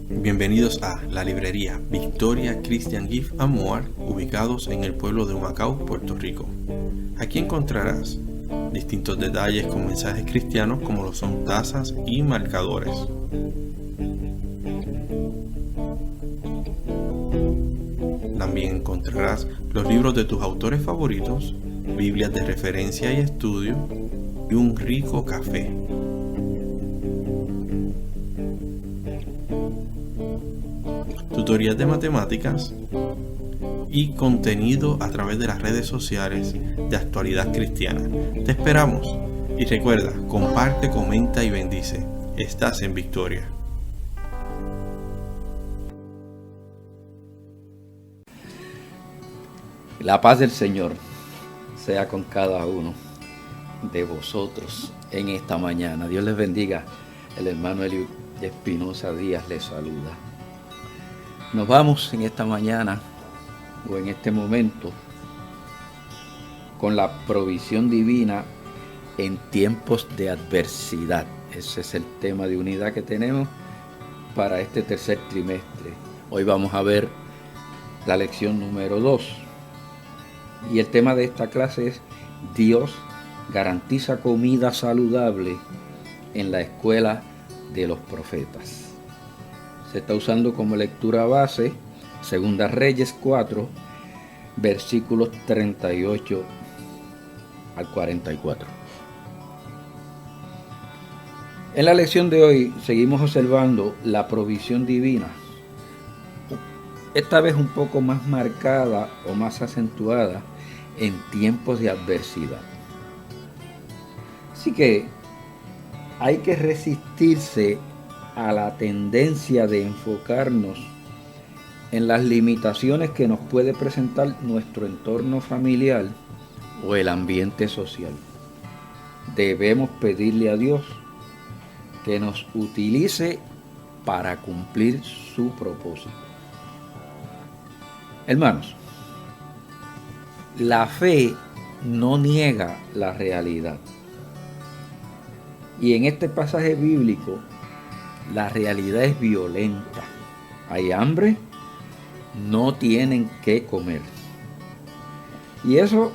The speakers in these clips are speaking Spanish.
Bienvenidos a la librería Victoria Christian Gift and More, ubicados en el pueblo de Humacao, Puerto Rico. Aquí encontrarás distintos detalles con mensajes cristianos como lo son tazas y marcadores. También encontrarás los libros de tus autores favoritos, Biblias de referencia y estudio y un rico café. Tutorías de matemáticas y contenido a través de las redes sociales de Actualidad Cristiana. Te esperamos y recuerda, comparte, comenta y bendice. Estás en Victoria. La paz del Señor sea con cada uno de vosotros en esta mañana. Dios les bendiga. El hermano Eliud Espinosa Díaz les saluda. Nos vamos en esta mañana o en este momento con la provisión divina en tiempos de adversidad. Ese es el tema de unidad que tenemos para este tercer trimestre. Hoy vamos a ver la lección número 2. Y el tema de esta clase es: Dios garantiza comida saludable en la escuela de los profetas. Se está usando como lectura base Segunda Reyes 4, versículos 38 al 44. En la lección de hoy seguimos observando la provisión divina, esta vez un poco más marcada o más acentuada en tiempos de adversidad. Así que hay que resistirse a la tendencia de enfocarnos en las limitaciones que nos puede presentar nuestro entorno familiar o el ambiente social. Debemos pedirle a Dios que nos utilice para cumplir su propósito. Hermanos, la fe no niega la realidad. Y en este pasaje bíblico, la realidad es violenta. Hay hambre, no tienen qué comer. Y eso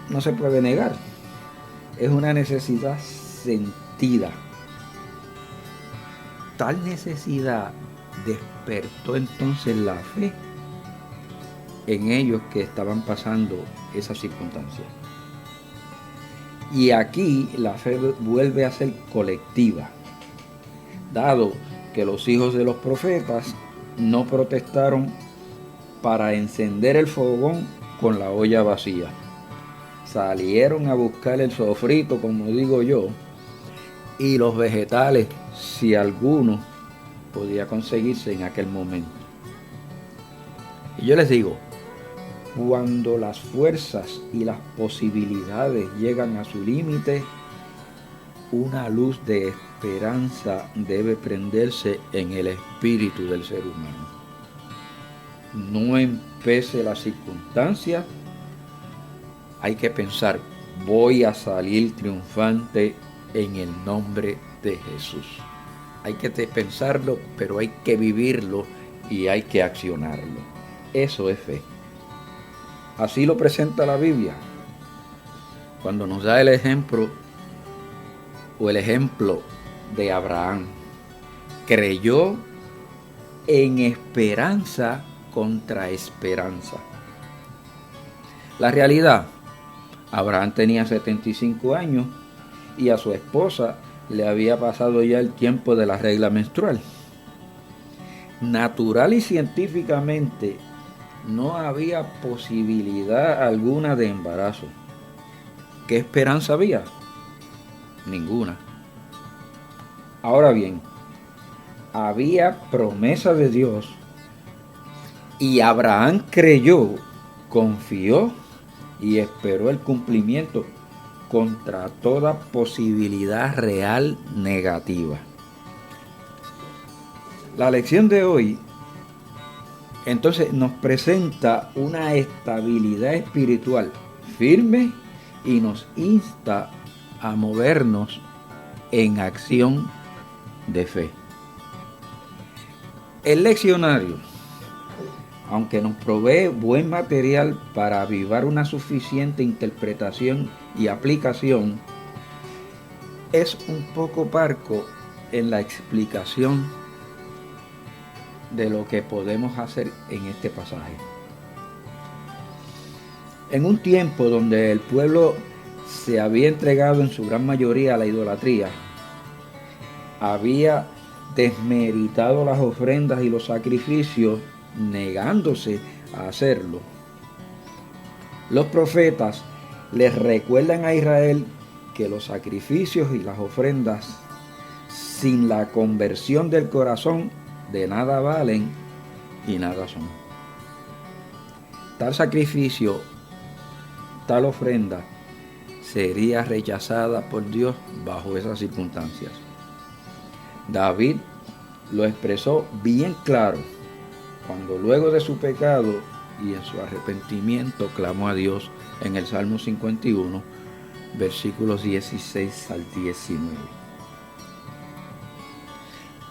no se puede negar. Es una necesidad sentida. Tal necesidad despertó entonces la fe en ellos que estaban pasando esas circunstancias. Y aquí la fe vuelve a ser colectiva, dado que los hijos de los profetas no protestaron para encender el fogón con la olla vacía. Salieron a buscar el sofrito, como digo yo, y los vegetales, si alguno podía conseguirse en aquel momento. Y yo les digo, cuando las fuerzas y las posibilidades llegan a su límite, una luz de esperanza debe prenderse en el espíritu del ser humano. No empece la circunstancia, hay que pensar: voy a salir triunfante en el nombre de Jesús. Hay que pensarlo, pero hay que vivirlo y hay que accionarlo. Eso es fe. Así lo presenta la Biblia, cuando nos da el ejemplo de Abraham. Creyó en esperanza contra esperanza. La realidad: Abraham tenía 75 años y a su esposa le había pasado ya el tiempo de la regla menstrual. Natural y científicamente no había posibilidad alguna de embarazo. ¿Qué esperanza había? Ninguna. Ahora bien, había promesa de Dios y Abraham creyó, confió y esperó el cumplimiento contra toda posibilidad real negativa. La lección de hoy entonces nos presenta una estabilidad espiritual firme y nos insta a movernos en acción de fe. El leccionario, aunque nos provee buen material para avivar una suficiente interpretación y aplicación, es un poco parco en la explicación de lo que podemos hacer en este pasaje. En un tiempo donde el pueblo se había entregado en su gran mayoría a la idolatría, había desmeritado las ofrendas y los sacrificios, negándose a hacerlo. Los profetas les recuerdan a Israel que los sacrificios y las ofrendas sin la conversión del corazón de nada valen y nada son. Tal sacrificio, tal ofrenda sería rechazada por Dios bajo esas circunstancias. David lo expresó bien claro cuando luego de su pecado y en su arrepentimiento clamó a Dios en el Salmo 51, versículos 16 al 19.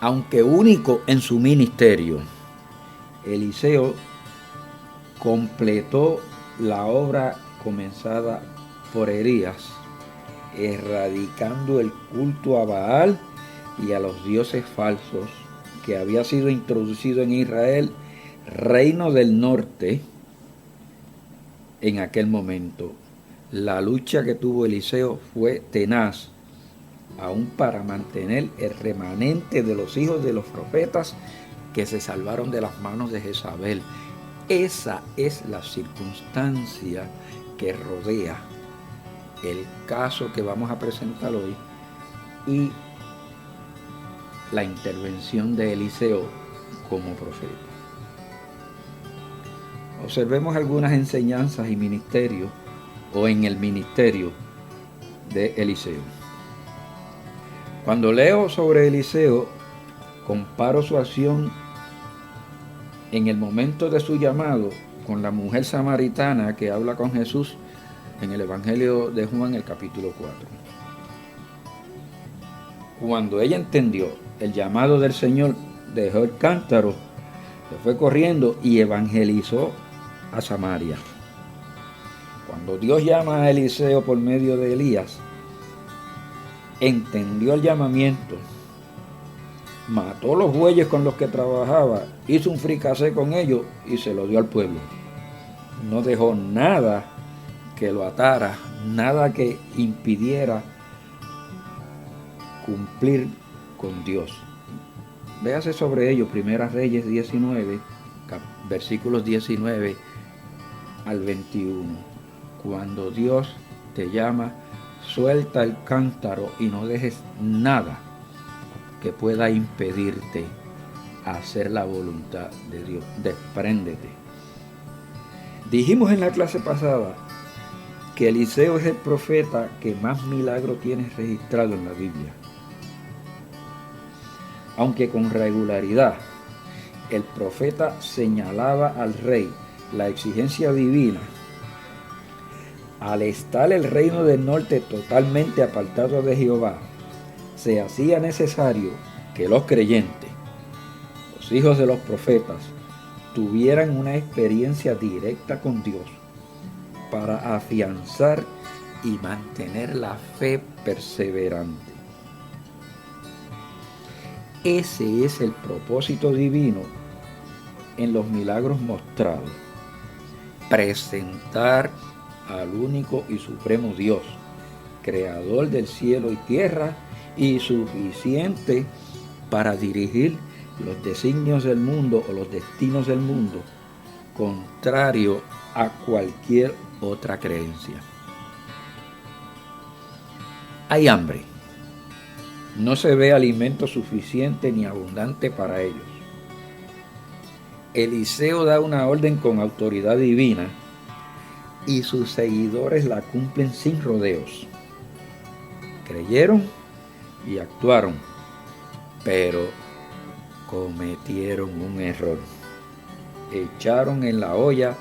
Aunque único en su ministerio, Eliseo completó la obra comenzada por Elías, erradicando el culto a Baal y a los dioses falsos que había sido introducido en Israel, reino del norte, en aquel momento. La lucha que tuvo Eliseo fue tenaz, aún para mantener el remanente de los hijos de los profetas que se salvaron de las manos de Jezabel. Esa es la circunstancia que rodea el caso que vamos a presentar hoy y la intervención de Eliseo como profeta. Observemos algunas enseñanzas y ministerios o en el ministerio de Eliseo. Cuando leo sobre Eliseo, comparo su acción en el momento de su llamado con la mujer samaritana que habla con Jesús en el Evangelio de Juan, el capítulo 4. Cuando ella entendió el llamado del Señor, dejó el cántaro, se fue corriendo y evangelizó a Samaria. Cuando Dios llama a Eliseo por medio de Elías, entendió el llamamiento, mató los bueyes con los que trabajaba, hizo un fricasé con ellos y se lo dio al pueblo. No dejó nada que lo atara, nada que impidiera cumplir con Dios. Véase sobre ello, Primera Reyes 19, versículos 19 al 21. Cuando Dios te llama, suelta el cántaro y no dejes nada que pueda impedirte hacer la voluntad de Dios. Despréndete. Dijimos en la clase pasada que Eliseo es el profeta que más milagros tiene registrado en la Biblia. Aunque con regularidad el profeta señalaba al rey la exigencia divina, al estar el reino del norte totalmente apartado de Jehová, se hacía necesario que los creyentes, los hijos de los profetas, tuvieran una experiencia directa con Dios para afianzar y mantener la fe perseverante. Ese es el propósito divino en los milagros mostrados. Presentar al único y supremo Dios, creador del cielo y tierra, y suficiente para dirigir los designios del mundo o los destinos del mundo, contrario a cualquier otra creencia. Hay hambre. No se ve alimento suficiente ni abundante para ellos. Eliseo da una orden con autoridad divina y sus seguidores la cumplen sin rodeos. Creyeron y actuaron, pero cometieron un error. Echaron en la olla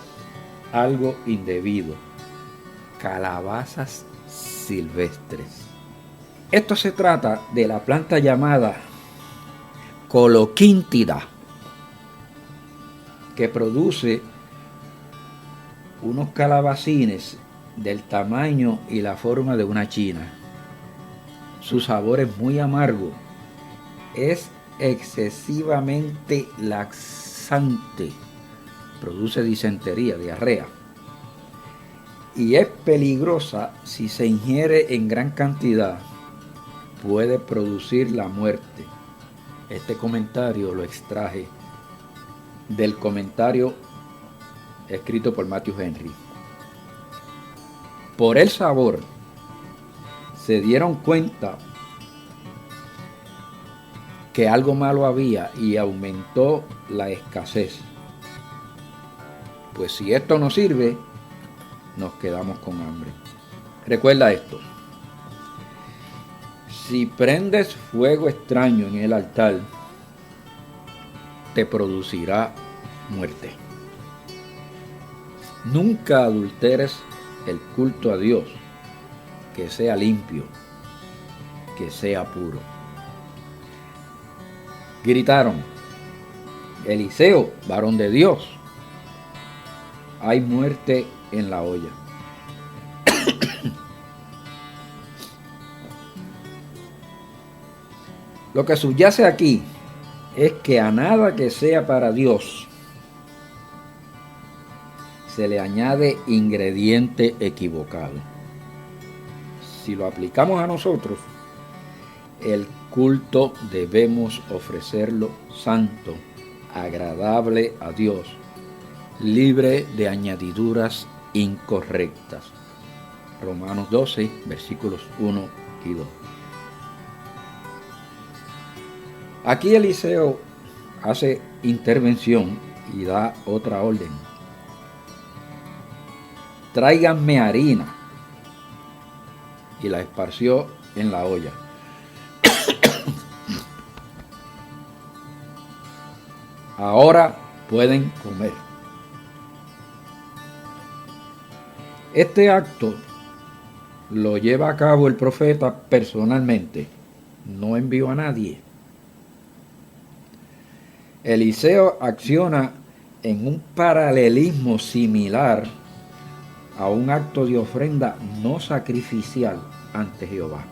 algo indebido: calabazas silvestres. Esto se trata de la planta llamada coloquíntida, que produce unos calabacines del tamaño y la forma de una china. Su sabor es muy amargo, es excesivamente laxante, produce disentería, diarrea, y es peligrosa si se ingiere en gran cantidad, puede producir la muerte. Este comentario lo extraje del comentario escrito por Matthew Henry. Por el sabor, se dieron cuenta que algo malo había y aumentó la escasez. Pues si esto no sirve, nos quedamos con hambre. Recuerda esto: si prendes fuego extraño en el altar, te producirá muerte. Nunca adulteres el culto a Dios, que sea limpio, que sea puro. Gritaron: Eliseo, varón de Dios, hay muerte en la olla. Lo que subyace aquí es que a nada que sea para Dios se le añade ingrediente equivocado. Si lo aplicamos a nosotros, el culto debemos ofrecerlo santo, agradable a Dios, libre de añadiduras incorrectas. Romanos 12, versículos 1 y 2. Aquí Eliseo hace intervención y da otra orden: tráiganme harina, y la esparció en la olla. Ahora pueden comer. Este acto lo lleva a cabo el profeta personalmente, no envió a nadie. Eliseo acciona en un paralelismo similar a un acto de ofrenda no sacrificial ante Jehová.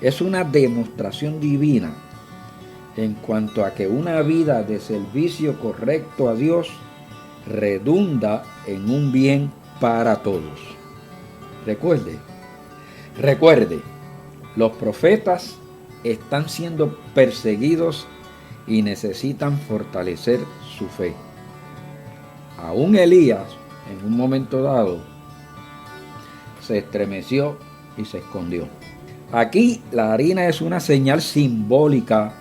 Es una demostración divina en cuanto a que una vida de servicio correcto a Dios redunda en un bien para todos. Recuerde, los profetas están siendo perseguidos y necesitan fortalecer su fe. Aún Elías, en un momento dado, se estremeció y se escondió. Aquí la harina es una señal simbólica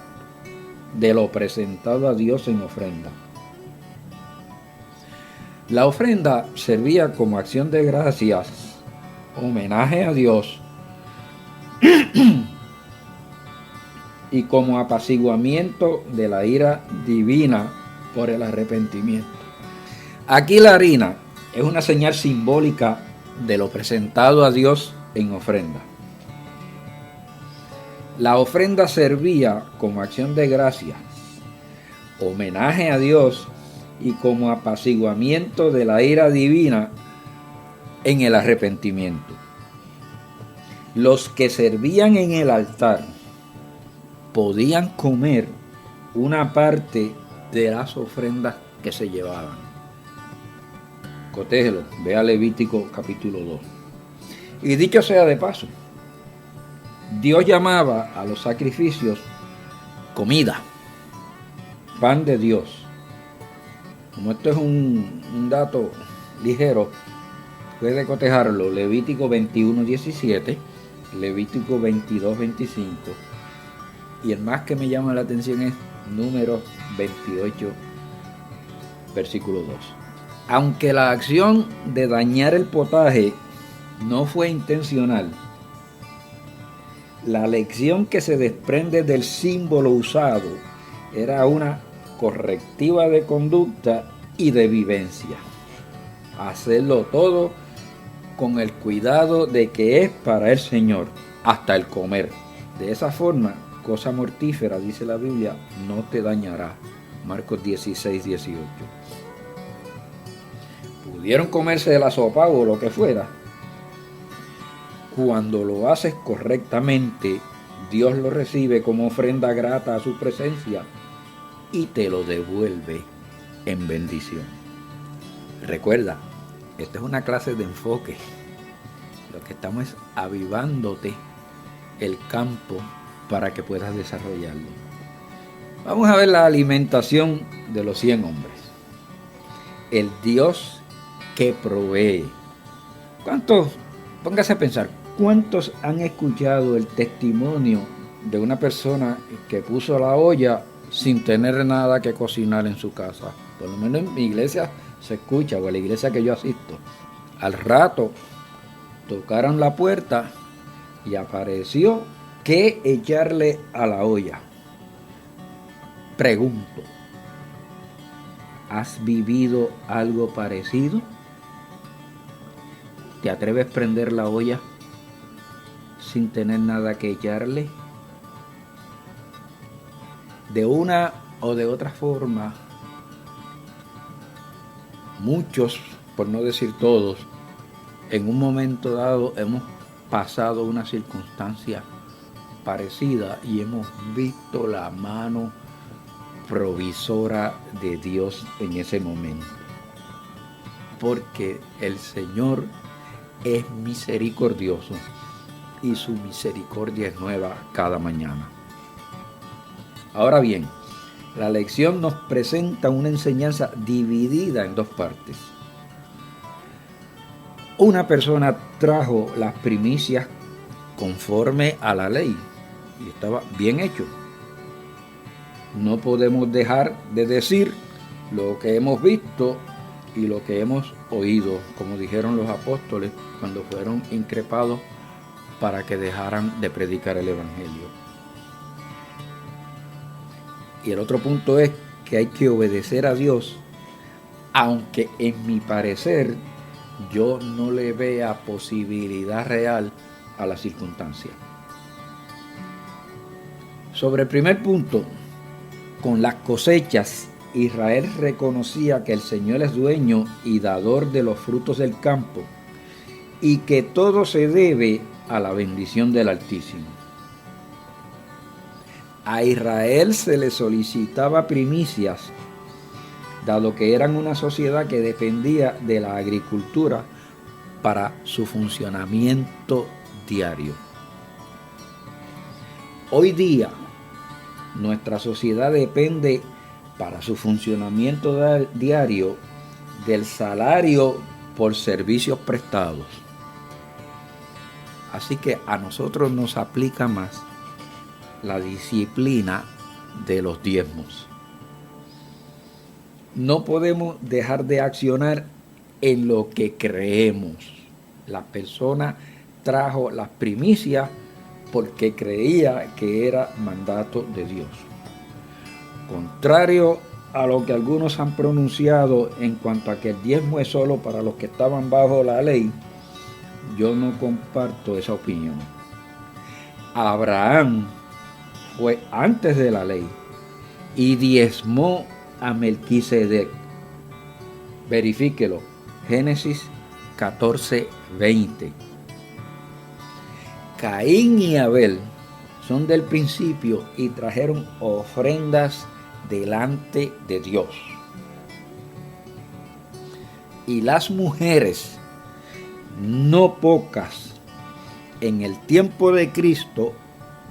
de lo presentado a Dios en ofrenda. La ofrenda servía como acción de gracias, homenaje a Dios y como apaciguamiento de la ira divina por el arrepentimiento. Aquí la harina es una señal simbólica de lo presentado a Dios en ofrenda. La ofrenda servía como acción de gracias, homenaje a Dios y como apaciguamiento de la ira divina en el arrepentimiento. Los que servían en el altar podían comer una parte de las ofrendas que se llevaban. Cotégelo, vea Levítico capítulo 2. Y dicho sea de paso, Dios llamaba a los sacrificios comida, pan de Dios. Como esto es un dato ligero, puede cotejarlo: Levítico 21:17, Levítico 22:25, y el más que me llama la atención es Números 28, versículo 2. Aunque la acción de dañar el potaje no fue intencional, la lección que se desprende del símbolo usado era una correctiva de conducta y de vivencia. Hacerlo todo con el cuidado de que es para el Señor, hasta el comer. De esa forma, cosa mortífera, dice la Biblia, no te dañará, Marcos 16, 18. Pudieron comerse de la sopa o lo que fuera. Cuando lo haces correctamente, Dios lo recibe como ofrenda grata a su presencia y te lo devuelve en bendición. Recuerda, esta es una clase de enfoque. Lo que estamos es avivándote el campo para que puedas desarrollarlo. Vamos a ver la alimentación de los 100 hombres. El Dios que provee. ¿Cuántos? Póngase a pensar, ¿cuántos han escuchado el testimonio de una persona que puso la olla sin tener nada que cocinar en su casa? Por lo menos en mi iglesia se escucha, o en la iglesia que yo asisto. Al rato tocaron la puerta y apareció qué echarle a la olla. Pregunto, ¿has vivido algo parecido? ¿Te atreves a prender la olla sin tener nada que echarle? De una o de otra forma, muchos, por no decir todos, en un momento dado hemos pasado una circunstancia parecida y hemos visto la mano provisora de Dios en ese momento. Porque el Señor es misericordioso y su misericordia es nueva cada mañana. Ahora bien, la lección nos presenta una enseñanza dividida en dos partes. Una persona trajo las primicias conforme a la ley y estaba bien hecho. No podemos dejar de decir lo que hemos visto y lo que hemos oído, como dijeron los apóstoles cuando fueron increpados para que dejaran de predicar el Evangelio. Y el otro punto es que hay que obedecer a Dios, aunque en mi parecer yo no le vea posibilidad real a la circunstancia. Sobre el primer punto, con las cosechas, Israel reconocía que el Señor es dueño y dador de los frutos del campo y que todo se debe a la bendición del Altísimo. A Israel se le solicitaba primicias, dado que eran una sociedad que dependía de la agricultura para su funcionamiento diario. Hoy día, nuestra sociedad depende para su funcionamiento diario del salario por servicios prestados. Así que a nosotros nos aplica más la disciplina de los diezmos. No podemos dejar de accionar en lo que creemos. La persona trajo las primicias porque creía que era mandato de Dios. Contrario a lo que algunos han pronunciado en cuanto a que el diezmo es solo para los que estaban bajo la ley, yo no comparto esa opinión. Abraham fue antes de la ley y diezmó a Melquisedec. Verifíquelo. Génesis 14:20. Caín y Abel son del principio y trajeron ofrendas delante de Dios. Y las mujeres, no pocas, en el tiempo de Cristo,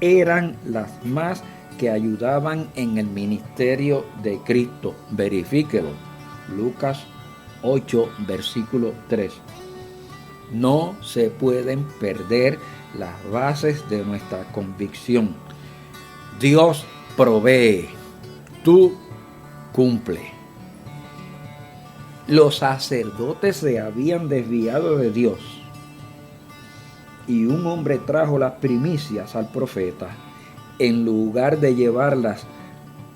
eran las más que ayudaban en el ministerio de Cristo. Verifíquelo. Lucas 8, versículo 3. No se pueden perder las bases de nuestra convicción. Dios provee, tú cumple. Los sacerdotes se habían desviado de Dios y un hombre trajo las primicias al profeta en lugar de llevarlas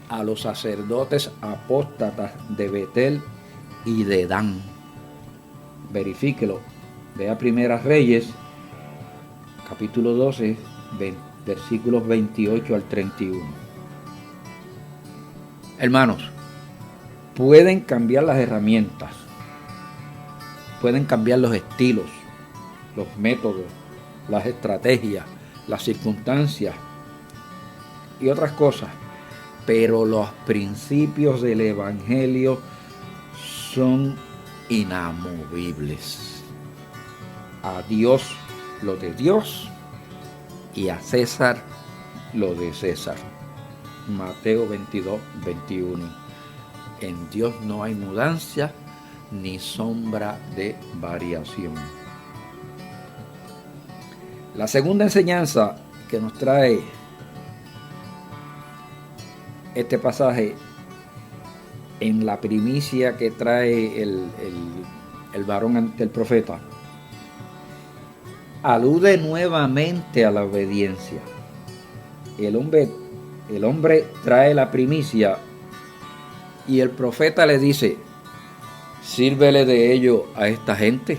a los sacerdotes apóstatas de Betel y de Dan. Verifíquelo. Vea Primeras Reyes, capítulo 12, versículos 28 al 31. Hermanos, pueden cambiar las herramientas, pueden cambiar los estilos, los métodos, las estrategias, las circunstancias y otras cosas, pero los principios del Evangelio son inamovibles. A Dios lo de Dios y a César lo de César. Mateo 22, 21. En Dios no hay mudanza ni sombra de variación. La segunda enseñanza que nos trae este pasaje en la primicia que trae el varón ante el profeta, alude nuevamente a la obediencia. El hombre trae la primicia y el profeta le dice: sírvele de ello a esta gente.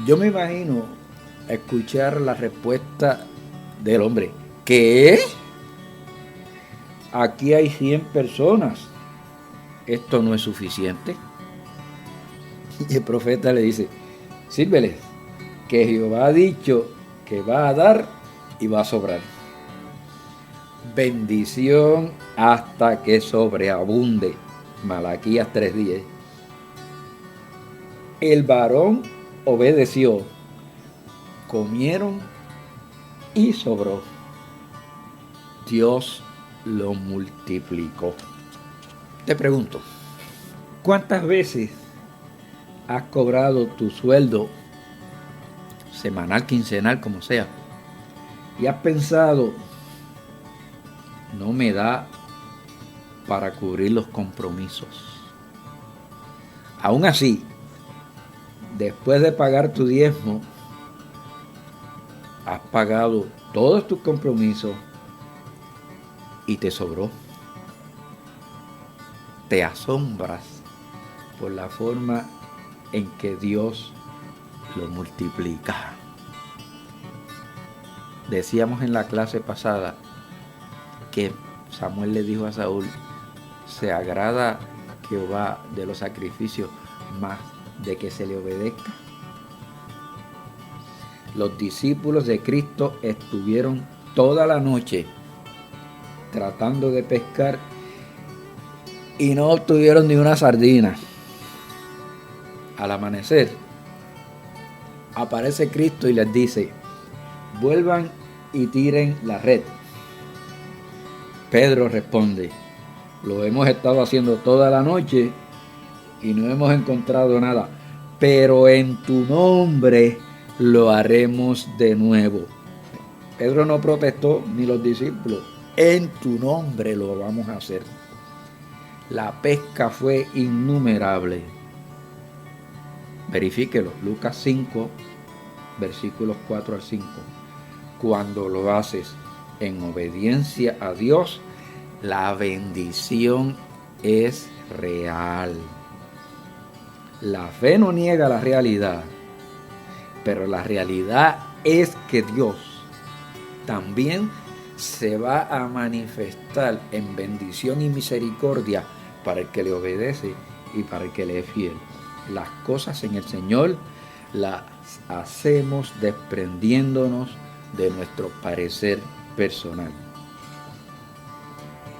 Yo me imagino escuchar la respuesta del hombre: ¿qué? Aquí hay 100 personas. ¿Esto no es suficiente? Y el profeta le dice: sírveles, que Jehová ha dicho que va a dar y va a sobrar. Bendición hasta que sobreabunde. Malaquías 3:10. El varón obedeció, comieron y sobró. Dios lo multiplicó. Te pregunto, ¿cuántas veces has cobrado tu sueldo semanal, quincenal, como sea, y has pensado: no me da para cubrir los compromisos? Aún así, después de pagar tu diezmo, has pagado todos tus compromisos y te sobró. Te asombras por la forma en que Dios lo multiplica. Decíamos en la clase pasada que Samuel le dijo a Saúl: se agrada Jehová de los sacrificios más de que se le obedezca. Los discípulos de Cristo estuvieron toda la noche tratando de pescar y no obtuvieron ni una sardina. Al amanecer aparece Cristo y les dice: vuelvan y tiren la red. Pedro responde: lo hemos estado haciendo toda la noche y no hemos encontrado nada, pero en tu nombre lo haremos de nuevo. Pedro no protestó, ni los discípulos. En tu nombre lo vamos a hacer. La pesca fue innumerable. Verifíquelo, Lucas 5, versículos 4 al 5. Cuando lo haces en obediencia a Dios, la bendición es real. La fe no niega la realidad, pero la realidad es que Dios también se va a manifestar en bendición y misericordia para el que le obedece y para el que le es fiel. Las cosas en el Señor las hacemos desprendiéndonos de nuestro parecer personal.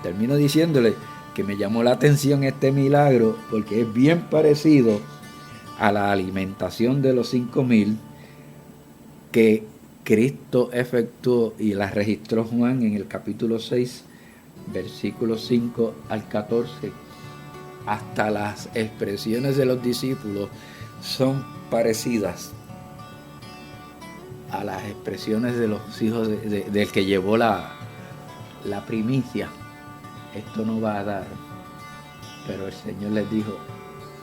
Termino diciéndole que me llamó la atención este milagro porque es bien parecido a la alimentación de los 5,000 que Cristo efectuó y la registró Juan en el capítulo 6, versículos 5 al 14. Hasta las expresiones de los discípulos son parecidas a las expresiones de los hijos del que llevó la primicia. Esto no va a dar, pero el Señor les dijo: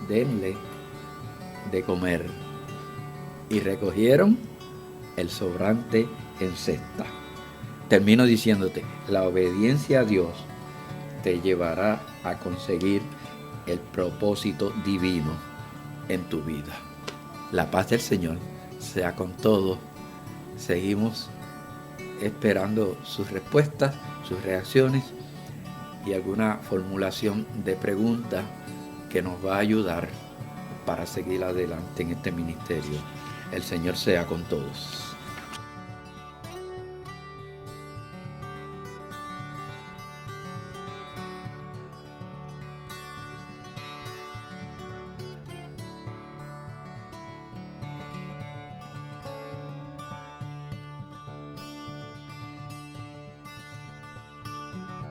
denle de comer. Y recogieron el sobrante en cesta. Termino diciéndote: la obediencia a Dios te llevará a conseguir el propósito divino en tu vida. La paz del Señor sea con todos. Seguimos esperando sus respuestas, sus reacciones, y alguna formulación de preguntas que nos va a ayudar para seguir adelante en este ministerio. El Señor sea con todos.